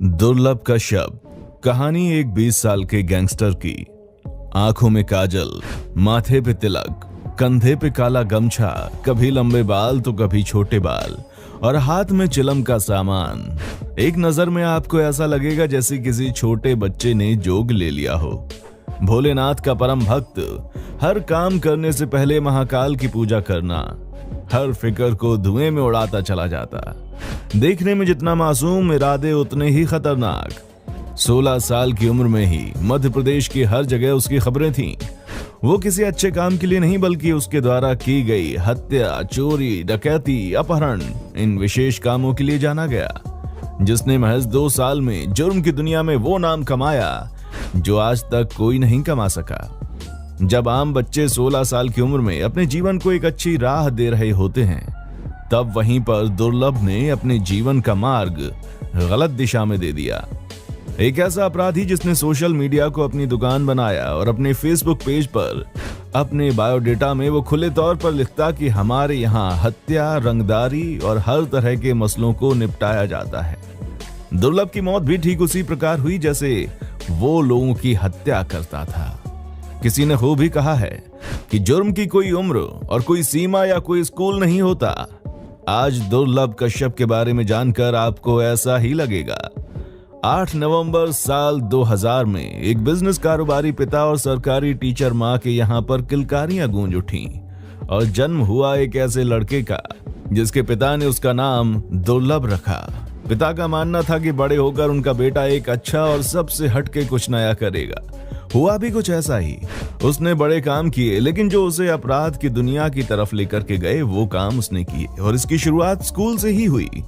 दुर्लभ कश्यप। कहानी एक 20 साल के गैंगस्टर की। आंखों में काजल, माथे पे तिलक, कंधे पे काला गमछा, कभी लंबे बाल तो कभी छोटे बाल और हाथ में चिलम का सामान। एक नजर में आपको ऐसा लगेगा जैसे किसी छोटे बच्चे ने जोग ले लिया हो। भोलेनाथ का परम भक्त, हर काम करने से पहले महाकाल की पूजा करना, हर फिक्र को धुएं में उड़ाता चला जाता। देखने में जितना मासूम, इरादे उतने ही खतरनाक। 16 साल की उम्र में ही मध्य प्रदेश की हर जगह उसकी खबरें थीं। वो किसी अच्छे काम के लिए नहीं बल्कि उसके द्वारा की गई हत्या, चोरी, डकैती, अपहरण, इन विशेष कामों के लिए जाना गया। जिसने महज 2 साल में जुर्म की दुनिया में वो नाम कमाया जो आज तक कोई नहीं कमा सका। जब आम बच्चे 16 साल की उम्र में अपने जीवन को एक अच्छी राह दे रहे होते हैं, तब वहीं पर दुर्लभ ने अपने जीवन का मार्ग गलत दिशा में दे दिया। एक ऐसा अपराधी जिसने सोशल मीडिया को अपनी दुकान बनाया और अपने फेसबुक पेज पर अपने बायोडेटा में वो खुले तौर पर लिखता कि हमारे यहाँ हत्या, रंगदारी और हर तरह के मसलों को निपटाया जाता है। दुर्लभ की मौत भी ठीक उसी प्रकार हुई जैसे वो लोगों की हत्या करता था। किसी ने खूब ही कहा है कि जुर्म की कोई उम्र और कोई सीमा या कोई स्कूल नहीं होता। आज दुर्लभ कश्यप के बारे में जानकर आपको ऐसा ही लगेगा। 8 नवंबर साल 2000 में एक बिजनेस कारोबारी पिता और सरकारी टीचर मां के यहां पर किलकारियां गूंज उठीं और जन्म हुआ एक ऐसे लड़के का जिसके पिता ने उसका नाम दुर्लभ रखा। पिता का मानना था कि बड़े होकर उनका बेटा एक अच्छा और सबसे हटके कुछ नया करेगा। हुआ भी कुछ ऐसा ही। उसने बड़े काम किए, लेकिन जो उसे अपराध की दुनिया की तरफ लेकर के गए वो काम उसने किए और इसकी शुरुआत स्कूल से ही हुई।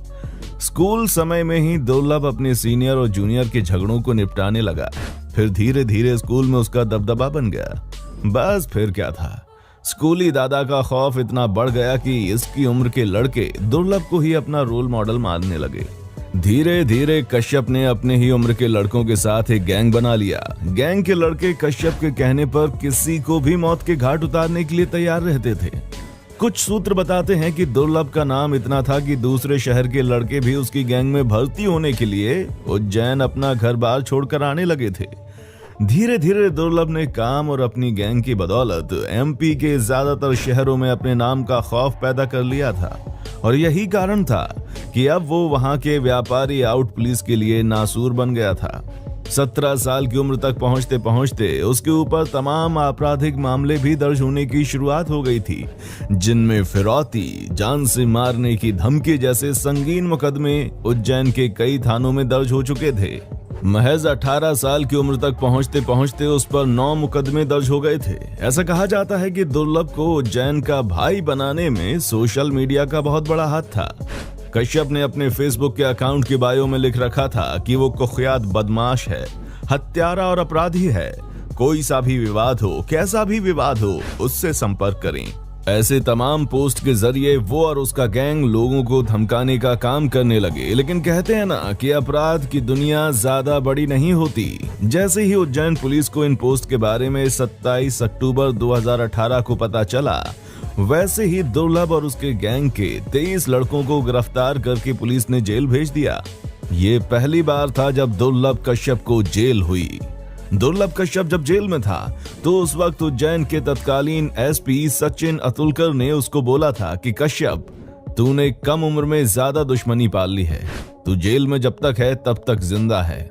स्कूल समय में ही दुर्लभ अपने सीनियर और जूनियर के झगड़ों को निपटाने लगा। फिर धीरे धीरे स्कूल में उसका दबदबा बन गया। बस फिर क्या था, स्कूली दादा का खौफ इतना बढ़ गया कि इसकी उम्र के लड़के दुर्लभ को ही अपना रोल मॉडल मानने लगे। धीरे धीरे कश्यप ने अपने ही उम्र के लड़कों के साथ एक गैंग बना लिया। गैंग के लड़के कश्यप के कहने पर किसी को भी मौत के घाट उतारने के लिए तैयार रहते थे। कुछ सूत्र बताते हैं कि दुर्लभ का नाम इतना था कि दूसरे शहर के लड़के भी उसकी गैंग में भर्ती होने के लिए उज्जैन अपना घर बार छोड़कर आने लगे थे। धीरे धीरे दुर्लभ ने काम और अपनी गैंग की बदौलत एमपी के ज्यादातर शहरों में अपने नाम का खौफ पैदा कर लिया था और यही कारण था कि अब वो वहां के व्यापारी आउट पुलिस के लिए नासूर बन गया था। 17 साल की उम्र तक पहुंचते पहुंचते उसके ऊपर तमाम आपराधिक मामले भी दर्ज होने की शुरुआत हो गई थी, जिनमें फिरौती, जान से मारने की धमकी जैसे संगीन मुकदमे उज्जैन के कई थानों में दर्ज हो चुके थे। महज 18 साल की उम्र तक पहुंचते पहुंचते उस पर 9 मुकदमे दर्ज हो गए थे। ऐसा कहा जाता है कि दुर्लभ को उज्जैन का भाई बनाने में सोशल मीडिया का बहुत बड़ा हाथ था। कश्यप ने अपने फेसबुक के अकाउंट की बायो में लिख रखा था कि वो कुख्यात बदमाश है, हत्यारा और अपराधी है। कोई सा भी विवाद हो, कैसा भी विवाद हो, उससे संपर्क करें। ऐसे तमाम पोस्ट के जरिए वो और उसका गैंग लोगों को धमकाने का काम करने लगे। लेकिन कहते हैं ना कि अपराध की दुनिया ज्यादा बड़ी नहीं होती। जैसे ही उज्जैन पुलिस को इन पोस्ट के बारे में 27 अक्टूबर 2018 को पता चला, वैसे ही दुर्लभ और उसके गैंग के 23 लड़कों को गिरफ्तार करके पुलिस ने जेल भेज दिया। ये पहली बार था जब दुर्लभ कश्यप को जेल हुई। दुर्लभ कश्यप जब जेल में था तो उस वक्त उज्जैन के तत्कालीन एसपी सचिन अतुलकर ने उसको बोला था कि कश्यप, तूने कम उम्र में ज्यादा दुश्मनी पाल ली है। तू जेल में जब तक है तब तक जिंदा है,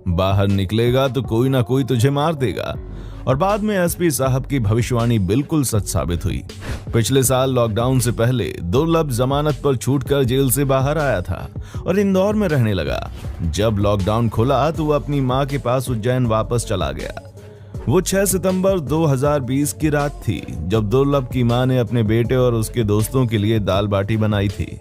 बाहर निकलेगा तो कोई ना कोई तुझे मार देगा। और बाद में एसपी साहब की भविष्यवाणी बिल्कुल सच साबित हुई। पिछले साल लॉकडाउन से पहले दुर्लभ जमानत पर छूटकर जेल से बाहर आया था और इंदौर में रहने लगा। जब लॉकडाउन खुला तो वो अपनी मां के पास उज्जैन वापस चला गया। वो 6 सितंबर 2020 की रात थी जब दुर्लभ की मां ने अपने बेटे और उसके दोस्तों के लिए दाल बाटी बनाई थी।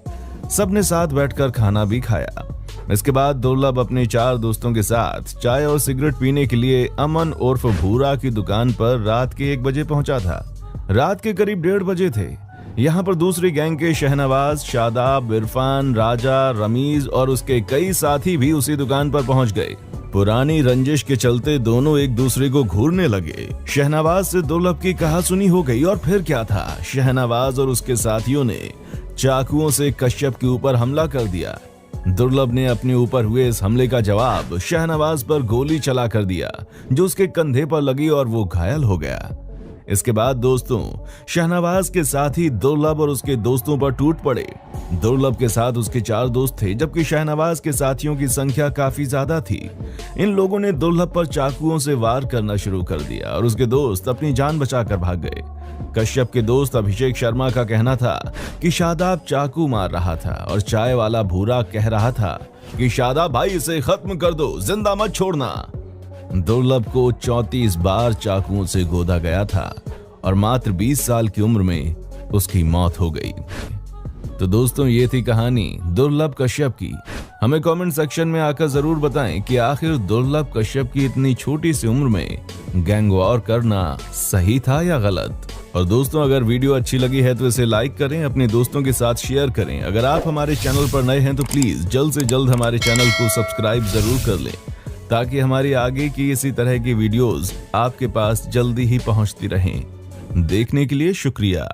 सबने साथ बैठकर खाना भी खाया। इसके बाद दुर्लभ अपने 4 दोस्तों के साथ चाय और सिगरेट पीने के लिए अमन उर्फ भूरा की दुकान पर रात के 1 बजे पहुंचा था। रात के करीब 1:30 बजे थे। यहाँ पर दूसरी गैंग के शहनवाज, शादाब, इरफान, राजा, रमीज और उसके कई साथी भी उसी दुकान पर पहुंच गए। पुरानी रंजिश के चलते दोनों एक दूसरे को घूरने लगे। शहनवाज से दुर्लभ की कहासुनी हो गई और फिर क्या था, शहनवाज और उसके साथियों ने चाकुओं से कश्यप के ऊपर हमला कर दिया। दुर्लभ ने अपने ऊपर हुए इस हमले का जवाब शाहनवाज पर गोली चला कर दिया, जो उसके कंधे पर लगी और वो घायल हो गया। इसके बाद दोस्तों शाहनवाज के साथी दुर्लभ और उसके दोस्तों पर टूट पड़े। दुर्लभ के साथ उसके 4 दोस्त थे, जबकि शाहनवाज के साथियों की संख्या काफी ज्यादा थी। इन लोगों ने दुर्लभ पर चाकुओं से वार करना शुरू कर दिया और उसके दोस्त अपनी जान बचाकर भाग गए। कश्यप के दोस्त अभिषेक शर्मा का कहना था कि शादाब चाकू मार रहा था और चाय वाला भूरा कह रहा था कि शादाब भाई इसे खत्म कर दो, जिंदा मत छोड़ना। दुर्लभ को 34 बार चाकुओं से गोदा गया था और मात्र 20 साल की उम्र में उसकी मौत हो गई। तो दोस्तों ये थी कहानी दुर्लभ कश्यप की। हमें कमेंट सेक्शन में आकर जरूर बताएं कि आखिर दुर्लभ कश्यप की इतनी छोटी सी उम्र में गैंग वॉर करना सही था या गलत। और दोस्तों अगर वीडियो अच्छी लगी है तो इसे लाइक करें, अपने दोस्तों के साथ शेयर करें। अगर आप हमारे चैनल पर नए हैं तो प्लीज जल्द से जल्द हमारे चैनल को सब्सक्राइब जरूर कर लें, ताकि हमारी आगे की इसी तरह की वीडियोस आपके पास जल्दी ही पहुंचती रहें। देखने के लिए शुक्रिया।